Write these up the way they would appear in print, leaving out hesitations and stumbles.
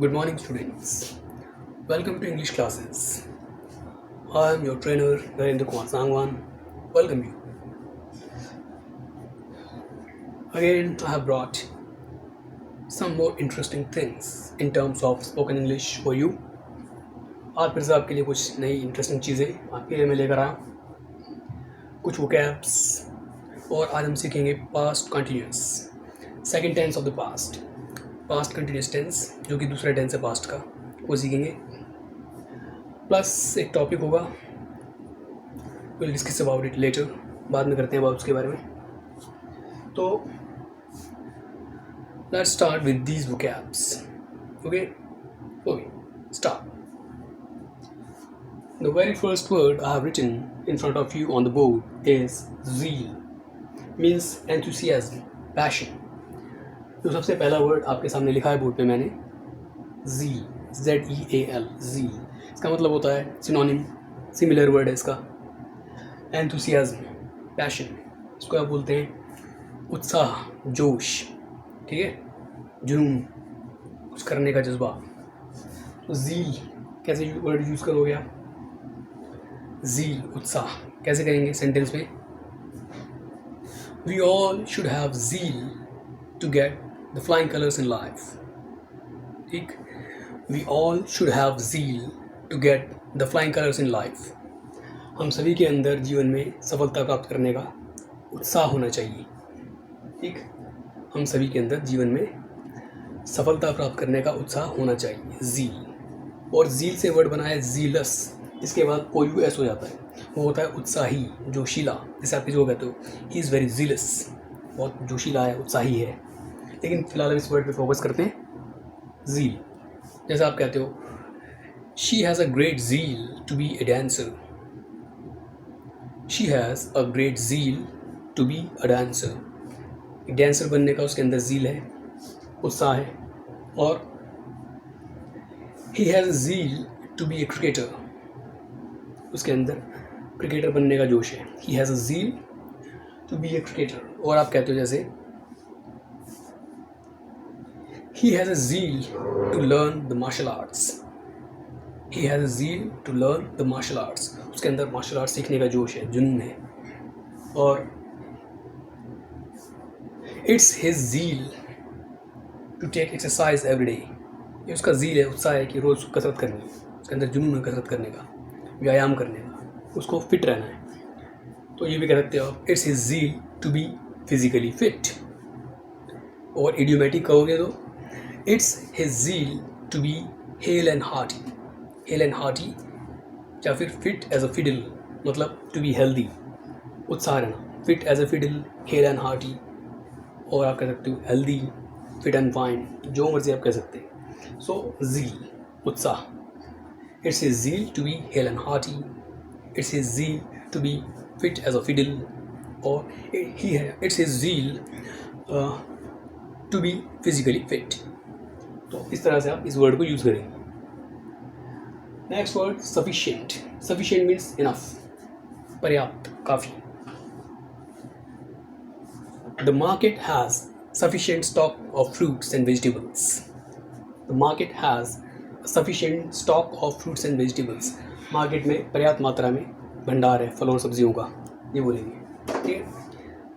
Good morning, students. Welcome to English classes. I am your trainer, Narendra Kumar Sangwan. Welcome you. Again, I have brought some more interesting things in terms of spoken English for you. आज फिर से आपके लिए कुछ नई interesting चीज़ें आपके लिए मैं लेकर आया, कुछ वोकैब्स, और आज हम सीखेंगे past continuous, second tense of the past continuous tense जो कि दूसरा टेंस है पास्ट का, वो सीखेंगे। प्लस एक टॉपिक होगा, will discuss about it later, बाद में करते हैं अबाउट उसके बारे में। तो let's start with these vocabs. Okay start. The very first word I have written in front of you on the board is zeal, means enthusiasm, passion. जो सबसे पहला वर्ड आपके सामने लिखा है बोर्ड पे मैंने, zeal, Z-E-A-L, zeal, इसका मतलब होता है सिनोनिम, सिमिलर वर्ड है इसका, enthusiasm, passion, इसको आप बोलते हैं उत्साह, जोश, ठीक है, जुनून, कुछ करने का जज्बा। तो zeal कैसे वर्ड यूज़ करोगे आप? ज़ील, उत्साह, कैसे करेंगे सेंटेंस में? We all should have zeal to get the flying colours in life. ठीक, we all should have zeal to get the flying colours in life. हम सभी के अंदर जीवन में सफलता प्राप्त करने का उत्साह होना चाहिए। ठीक, हम सभी के अंदर जीवन में सफलता प्राप्त करने का उत्साह होना चाहिए, ज़ील। और ज़ील से वर्ड बना है ज़ीलस, इसके बाद OUS हो जाता है, वो होता है उत्साही, जोशीला, जैसे आप किसी को कहते हो ही इज़ वेरी ज़ीलस, बहुत जोशीला है, उत्साही है। लेकिन फिलहाल हम इस वर्ड पे फोकस करते हैं, ज़ील। जैसे आप कहते हो she has a great zeal to be a dancer, she has a great zeal to be a dancer. एक डांसर बनने का उसके अंदर ज़ील है, उत्साह है। और he has a zeal to be a cricketer, उसके अंदर क्रिकेटर बनने का जोश है, he has a zeal to be a cricketer. और आप कहते हो जैसे he has a zeal to learn the martial arts, he has a zeal to learn the martial arts, उसके अंदर मार्शल आर्ट्स सीखने का जोश है, जुनून है। और it's his zeal to take exercise every day, ये उसका ज़ील है, उत्साह है कि रोज़ कसरत करनी है, उसके अंदर जुनून है कसरत करने का, व्यायाम करने का, उसको फिट रहना है। तो ये भी कह सकते हो आप, it's his zeal to be physically fit. और इडियोमेटिक कहोगे तो it's his zeal to be hale and hearty, hale and hearty, या फिर फिट एज अ फिडल, मतलब टू बी हेल्दी, उत्साह रहना, fit as a fiddle, hale and hearty. और आप कह सकते हो हेल्दी, फिट एंड फाइन, जो मर्जी आप कह सकते हैं। सो ज़ील, उत्साह, it's his zeal to be hale and hearty, it's his zeal to be fit as a fiddle, or it's his zeal to be physically fit। तो इस तरह से आप इस वर्ड को यूज़ करेंगे। Next word sufficient, sufficient means enough, पर्याप्त, काफ़ी। The market has sufficient stock of fruits and vegetables, the market has sufficient stock of fruits and vegetables, market में पर्याप्त मात्रा में भंडार है फलों और सब्जियों का, ये बोलेंगे। ठीक है,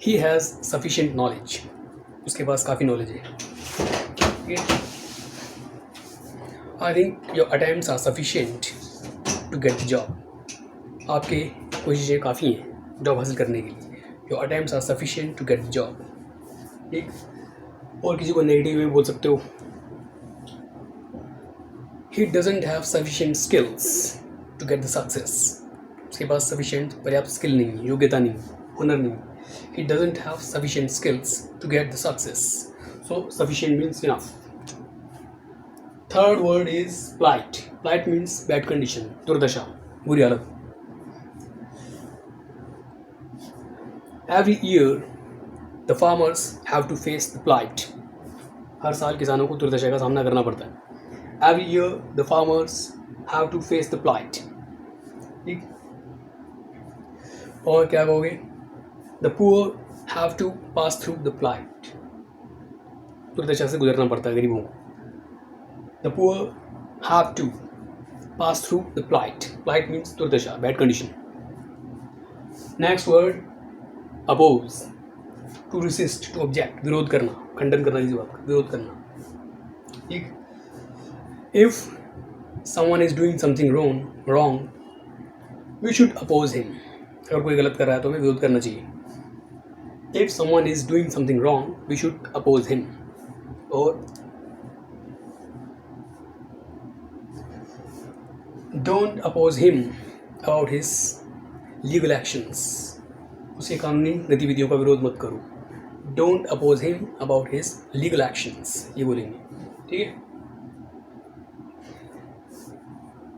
ही हैज़ सफिशिएंट नॉलेज, उसके पास काफ़ी नॉलेज है। ठीक है, I think your attempts are sufficient to get the job, आपके कोशिशें काफ़ी हैं जॉब हासिल करने के लिए, your attempts are sufficient to get the job. ठीक, और किसी को नेगेटिव में बोल सकते हो, he doesn't have sufficient skills to get the success, उसके पास सफिशिएंट पर्याप्त स्किल नहीं, योग्यता नहीं, हुनर नहीं, he doesn't have sufficient skills to get the success. So sufficient means enough. Third word is plight, plight means bad condition, दुर्दशा, बुरी हालत। Every year the farmers have to face the plight, हर साल किसानों को दुर्दशा का सामना करना पड़ता है। Every year the farmers have to face the plight. ठीक, और क्या कहोगे? The poor have to pass through the plight, दुर्दशा से गुजरना पड़ता है गरीबों को। The poor have to pass through the plight. Plight means दुर्दशा, bad condition. Next word, oppose. To resist, to object, विरोध करना, खंडन करना, किसी बात का विरोध करना. ठीक. If someone is doing something wrong, we should oppose him. अगर कोई गलत कर रहा है तो हमें विरोध करना चाहिए. If someone is doing something wrong, we should oppose him. और don't oppose him about his legal actions. उसके कानूनी गतिविधियों का विरोध मत करो. Don't oppose him about his legal actions. ये बोलेंगे. ठीक है.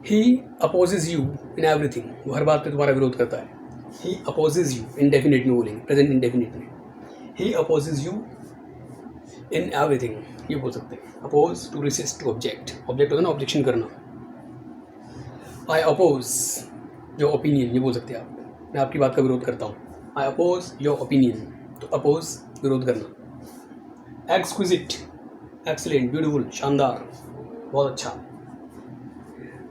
He opposes you in everything. वो हर बात पे तुम्हारा विरोध करता है. He opposes you. Indefinite में बोलेंगे. Present indefinite में. He opposes you in everything. ये बोल सकते हैं. Oppose, to resist, to object. Object होता है ना, objection करना. I oppose your opinion. ये बोल सकते हैं आप. मैं आपकी बात का विरोध करता हूँ. I oppose your opinion. तो oppose विरोध करना. Exquisite, excellent, beautiful, शानदार, बहुत अच्छा.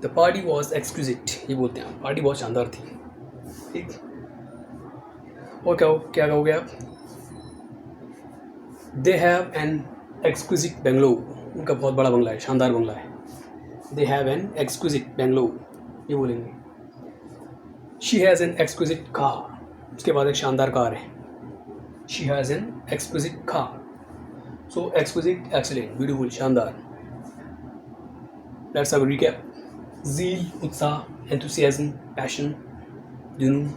The party was exquisite. ये बोलते हैं. पार्टी बहुत शानदार थी. ठीक. और क्या कहोगे आप? They have an exquisite bungalow. उनका बहुत बड़ा बंगला है, शानदार बंगला है. They have an exquisite bungalow. ये बोलेंगे. She has an exquisite car. उसके बाद एक शानदार कार है. She has an exquisite car. So exquisite, excellent, beautiful, शानदार. Let's have a recap. Zeal, उत्साह, enthusiasm, passion, जुनून.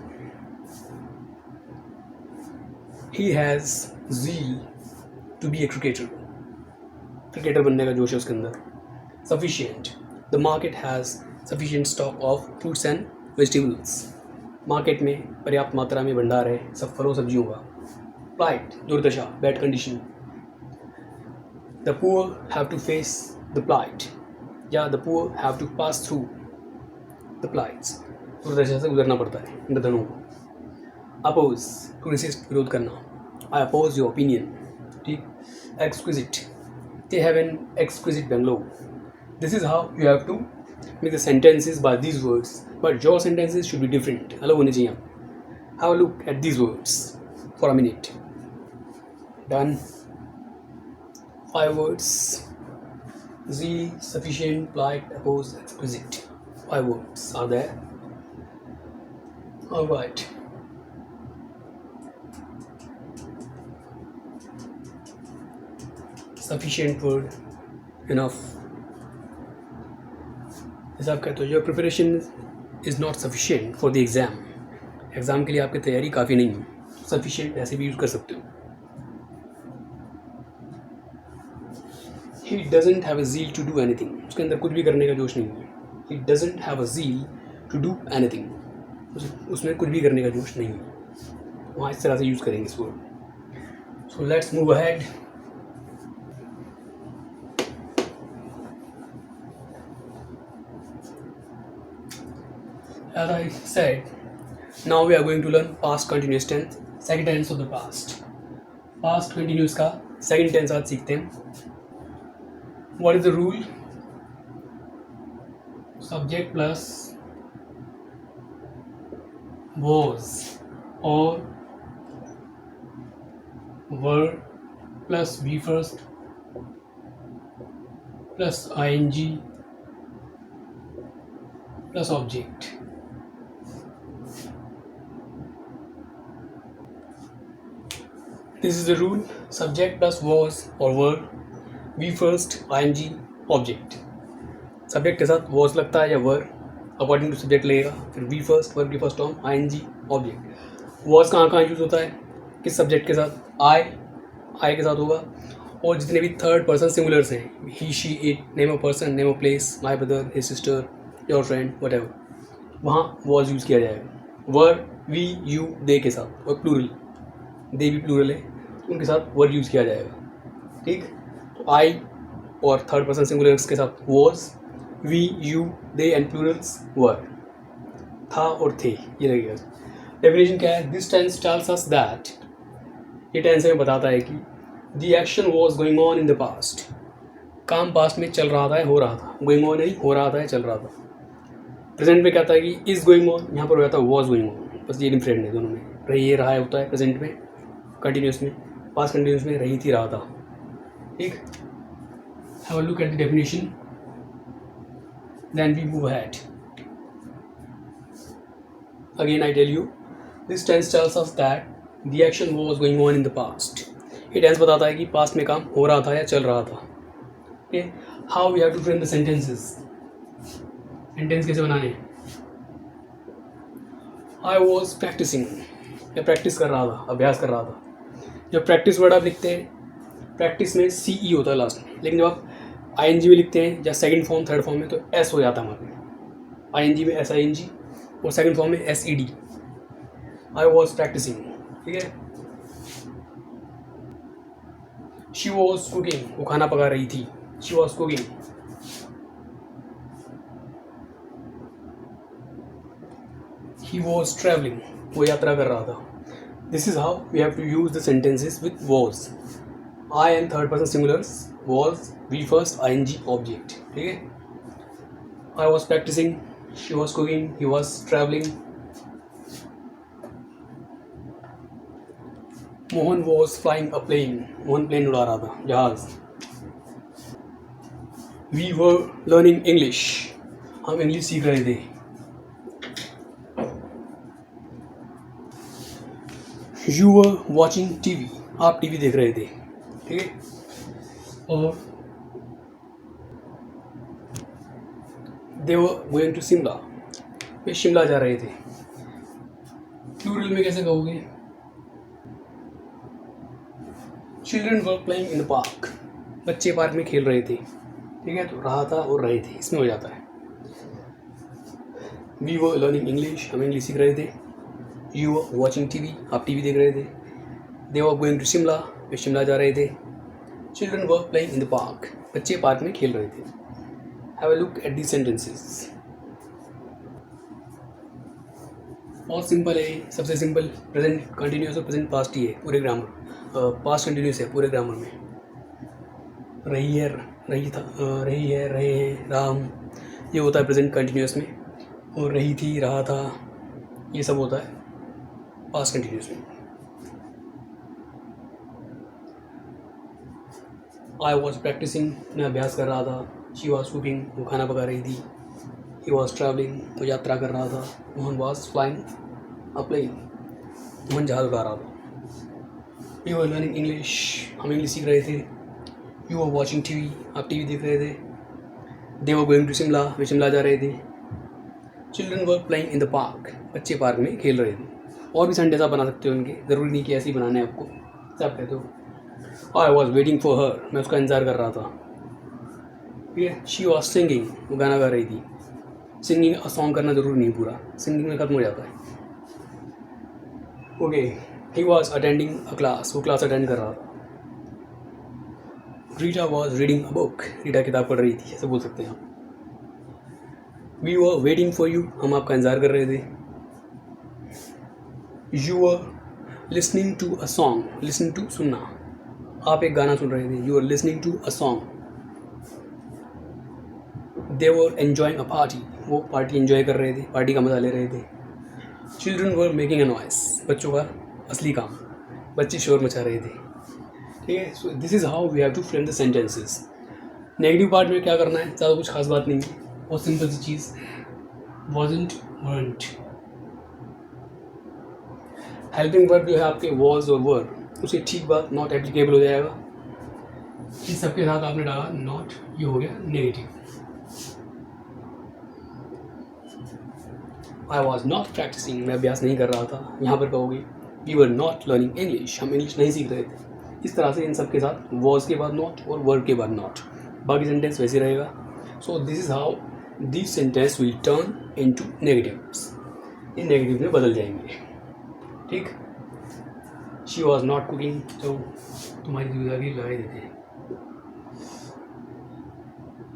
He has zeal to be a cricketer. Cricketer बनने का जोश है उसके अंदर. Sufficient. The market has sufficient stock of fruits and vegetables. Market में पर्याप्त मात्रा में भंडार है सब फलों सब्जियों का. Plight, दुर्दशा, bad condition. The poor have to face the plight. या the poor have to pass through the plights. दुर्दशा से गुजरना पड़ता है निर्धनों को. Oppose, to resist, विरोध करना. I oppose your opinion. ठीक. Exquisite. They have an exquisite bungalow. This is how you have to make the sentences by these words, but your sentences should be different. अलग होने चाहिए. Have a look at these words for a minute. Done. 5 words. Zeal, sufficient, plight, oppose, exquisite. 5 words are there. All right. Sufficient word, enough. जैसा आप कहते हो, your preparation is not sufficient for the exam. Exam के लिए आपकी तैयारी काफ़ी नहीं है. सफिशिएंट ऐसे भी यूज़ कर सकते हो. He doesn't have a zeal to do anything. उसके अंदर कुछ भी करने का जोश नहीं है. He doesn't have a zeal to do anything. उसमें कुछ भी करने का जोश नहीं है. वहाँ इस तरह से यूज़ करेंगे इस word. So let's move ahead. As I said, now we are going to learn past continuous tense, second tense of the past. Past continuous का second tense आज सीखते हैं. What is the rule? Subject plus was or were plus be first plus ing plus object. This is the rule. Subject plus was or were, be first, ing, object. Subject के साथ was लगता है या were, according to subject लगेगा. फिर be first, verb की first form, ing, object. Was कहाँ use होता है, किस subject के साथ? I के साथ होगा. और जितने भी थर्ड पर्सन सिंगुलर्स हैं, he, she, it, name of person, name of place, my brother, his sister, your friend, whatever, वहाँ was यूज़ किया जाएगा. were, we, you, they के साथ. और प्लूरल, दे भी प्लूरल है, उनके साथ वर्ड यूज़ किया जाएगा. ठीक. तो आई और थर्ड पर्सन सिंगुलर्स के साथ was, we, you, they and plurals were. था और थे ये लगेगा. डेफिनेशन क्या है? This tense tells us that, ये टेंस हमें बताता है कि the action was going on in the past. काम पास्ट में चल रहा था या हो रहा था, गोइंग ऑन नहीं, हो रहा था या चल रहा था। प्रेजेंट में क्या था कि इज़ गोइंग ऑन, यहाँ पर हो जाता है वॉज गोइंग ऑन, बस ये डिफरेंट है दोनों में। रही है रहा है होता है प्रेजेंट में कंटिन्यूस में, पास्ट कंटिन्यूस में रही थी रहा था। ठीक, have a look at the definition then we move ahead. Again I tell you, this tense tells us that the action was going on in the past. ये tense बताता है कि पास्ट में काम हो रहा था या चल रहा था। Okay, how we have to frame the sentences, sentence कैसे बनाने हैं। आई वॉज प्रैक्टिसिंग, मैं प्रैक्टिस कर रहा था, अभ्यास कर रहा था। जब प्रैक्टिस वर्ड आप लिखते हैं, प्रैक्टिस में सी ई होता है लास्ट में, लेकिन जब आप आई एन जी में लिखते हैं या सेकंड फॉर्म थर्ड फॉर्म में तो एस हो जाता है हमारे में। आई एन जी में एस आई एन जी और सेकंड फॉर्म में S E D. I was practising, ठीक है। शी वॉज कुकिंग, वो खाना पका रही थी, she was cooking. He was travelling, वो यात्रा कर रहा था। This is how we have to use the sentences with was. I and third person singulars, was V first I N G object, ठीक है। I was practising, she was cooking, he was travelling. Mohan was flying a plane, Mohan plane उड़ा रहा था, जहाज। We were learning English, हम English सीख रहे थे। यू वर वॉचिंग टीवी, आप टीवी देख रहे थे, ठीक है। और दे वर गोइंग टू शिमला, वे शिमला जा रहे थे। प्लूरल में कैसे कहोगे, children were playing in the park, बच्चे पार्क में खेल रहे थे, ठीक है। तो रहा था और रहे थे, इसमें हो जाता है। वी वर लर्निंग इंग्लिश, हम इंग्लिश सीख रहे थे। यू वर वॉचिंग टीवी, आप टीवी देख रहे थे। They were going to Shimla, वे शिमला जा रहे थे। Children were playing in the park, बच्चे पार्क में खेल रहे थे। Have a look at the sentences. बहुत सिंपल है, सबसे सिंपल प्रेजेंट कंटिन्यूस और प्रेजेंट पास्ट ही है पूरे ग्रामर। पास्ट कंटिन्यूस है पूरे ग्रामर में। रही है, रही था, रही है, रहे हैं, राम, ये होता है प्रेजेंट कंटिन्यूस में। और रही थी, रहा था, ये सब होता है पास्ट कंटिन्यूस में। आई वॉज प्रैक्टिसिंग, मैं अभ्यास कर रहा था। शी वॉज कुकिंग, वो खाना पका रही थी। ही वॉज ट्रैवलिंग, वो यात्रा कर रहा था। Mohan was flying a plane, Mohan जहाज उड़ा रहा था। वी वर लर्निंग इंग्लिश, हम इंग्लिश सीख रहे थे। यू वर वॉचिंग टीवी, आप टीवी देख रहे थे। They were going to Shimla, वे शिमला जा रहे थे। Children were playing in the park, बच्चे पार्क में खेल रहे थे। और भी सेंटेंस आप बना सकते हो उनके, ज़रूरी नहीं कि ऐसे ही बनाने हैं आपको। सब कहते हो I was waiting for her, मैं उसका इंतज़ार कर रहा था, ठीक है। शी वॉज सिंगिंग, वो गाना गा रही थी। सिंगिंग अ सॉन्ग करना ज़रूरी नहीं पूरा, सिंगिंग में खत्म हो जाता है। Okay, he was attending a class, वो क्लास अटेंड कर रहा था। Rita was reading a book, Rita किताब पढ़ रही थी, ऐसे बोल सकते हैं आप। We were waiting for you, हम आपका इंतज़ार कर रहे थे। You were listening to a song, listening to सुनना, आप एक गाना सुन रहे थे। You are listening to a song. They were enjoying a party, वो पार्टी एंजॉय कर रहे थे, पार्टी का मज़ा ले रहे थे। Children were making a noise, बच्चों का असली काम, बच्चे शोर मचा रहे थे, ठीक है। So this is how we have to frame the sentences. Negative part में क्या करना है, ज़्यादा कुछ खास बात नहीं है, बहुत सिंपल सी चीज़, वॉजंट वरंट। हेल्पिंग वर्ब जो है आपके वॉज और वर, उसे ठीक बात नॉट एप्लीकेबल हो जाएगा। इन सबके साथ आपने डाला नॉट, ये हो गया नेगेटिव। आई वॉज नॉट प्रैक्टिसिंग, मैं अभ्यास नहीं कर रहा था। यहाँ पर कहोगे we were not learning English, हम इंग्लिश नहीं सीख रहे थे। इस तरह से इन सब के साथ वॉज के बाद नॉट और वर्ब के बाद नॉट, बाकी सेंटेंस वैसे रहेगा। So this is how this sentence will turn into negatives, ये नेगेटिव में बदल जाएंगे, ठीक। शी वॉज नॉट कुकिंग, तो तुम्हारी जिम्मेदारी लगा ही देते हैं।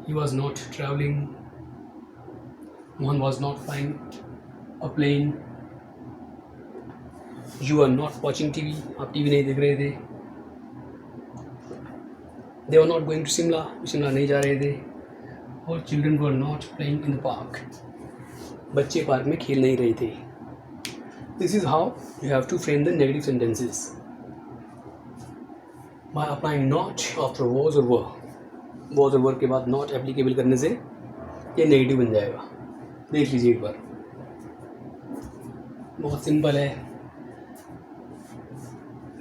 He was not travelling, Mohan was not flying a plane. You are not watching TV, आप टीवी नहीं देख रहे थे। They were not going to Shimla, Shimla नहीं जा रहे थे. और children were not playing in the park, बच्चे पार्क में खेल नहीं रहे थे. This is how you have to frame the negative sentences. By applying not after was और वर. वॉज और वर के बाद नॉट एप्लीकेबल करने से ये नेगेटिव बन जाएगा. देख लीजिए एक बार, बहुत सिंपल है.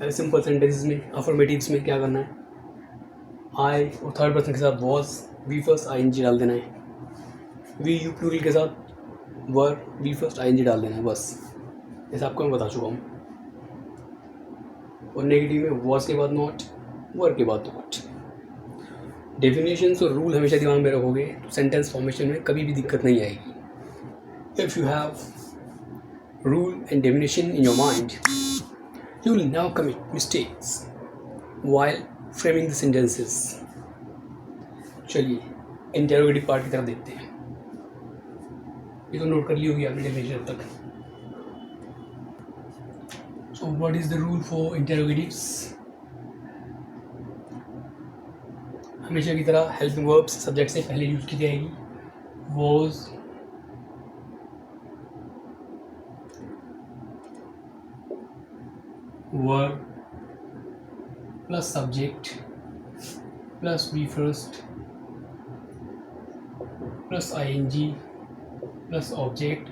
सिंपल सेंटेंसेस में अफर्मेटिव्स में क्या करना है, आई और थर्ड पर्सन के साथ was V first I N G डाल देना है. वी यू प्लूरल के साथ were V first I N G डाल देना है, बस. जैसे आपको मैं बता चुका हूँ. और नेगेटिव में वॉज के बाद नॉट, वर के बाद नॉट. डेफिनेशंस और रूल हमेशा दिमाग में रखोगे तो सेंटेंस फॉर्मेशन में कभी भी दिक्कत नहीं आएगी. If you have rule and definition in your mind, you will now commit mistakes while framing the sentences. चलिए इंटेरोगेटिव पार्ट की तरफ देखते हैं. ये तो नोट कर ली होगी आपने डेफिनेशन अब तक. So what is the rule for interrogatives? हमेशा की तरह हेल्पिंग वर्ब्स सब्जेक्ट से पहले यूज की जाएगी. Was, were plus subject plus V first plus I N G plus object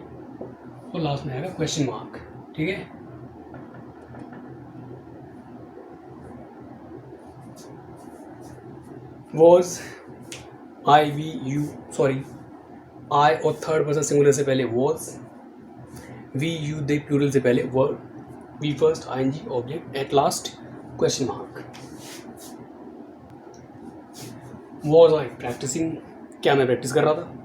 और लास्ट में आएगा क्वेश्चन मार्क. ठीक है. Was, I we you sorry I और थर्ड पर्सन सिंगुलर से पहले was, we you they plural से पहले were, V first I N G object, at last question mark. Was I practising, क्या मैं प्रैक्टिस कर रहा था.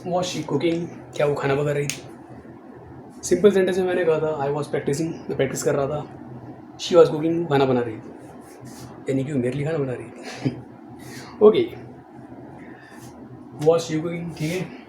वॉज शी कुकिंग, क्या वो खाना पका रही थी. सिंपल सेंटेंस में मैंने कहा था आई वॉज प्रैक्टिसिंग, मैं प्रैक्टिस कर रहा था. शी वॉज कुकिंग, खाना बना रही थी, यानी कि मेरे लिए खाना बना रही थी. Okay, was she cooking. ठीक है.